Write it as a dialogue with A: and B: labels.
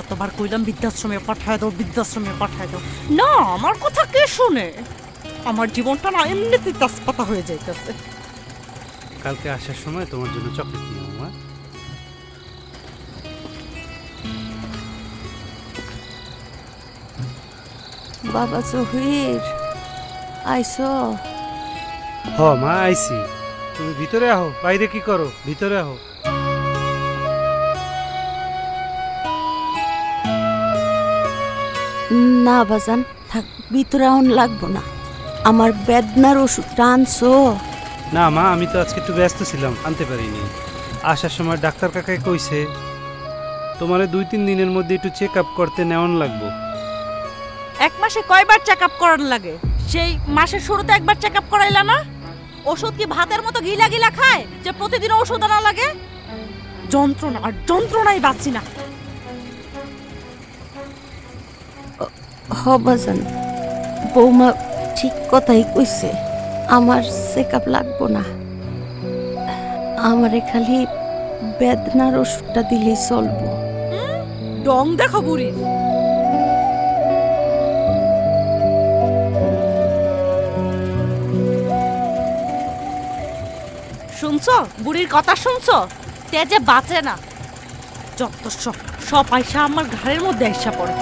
A: কতবার কইলাম বৃদ্ধাশ্রমে পাঠায় দাও, বৃদ্ধাশ্রমে পাঠায় দাও, না আমার কথা কে শুনে? আমার জীবনটা না এমনিতেই তেজপাতা হয়ে যাইতেছে।
B: কালকে আসার সময় তোমার জন্য চকলেট নিয়ে মা।
C: বাবা জহির আইসো?
B: হ মা আইছি। তুমি ভিতরে আহো, বাইরে কি করো? ভিতরে আহো।
C: না বাজান থাক, ভিতরে আউন লাগবো না। আমার বেদনার ওষুধটা আনছো?
B: না মা, আমি তো আজকে একটু ব্যস্ত ছিলাম, আনতে পারিনি। আসার সময় ডাক্তার কাকাই কইছে তোমারে 2-3 দিনের মধ্যে একটু চেক আপ করতে নেওয়ান লাগবো।
A: এক মাসে কয়বার চেক আপ করার লাগে? সেই মাসের শুরুতে একবার চেক আপ করাইলা না? ওষুধ কি ভাতের মতো গিলা গিলা খায় যে প্রতিদিন ওষুধ আনা লাগে? যন্ত্রণা আর যন্ত্রণাই বাঁচি না।
C: হ বাজান, বৌমা ঠিক কথাই কইছে, আমার চেক আপ লাগবো না। আমারে খালি বেদনার ওষুধটা দিলেই চলবো।
A: ডং দেখো বুড়ি। শুনছো বুড়ির কথা শুনছো? তেজে বাঁচে না, যত সব আইসা আমার ঘাড়ের মধ্যে আইসা পড়ে।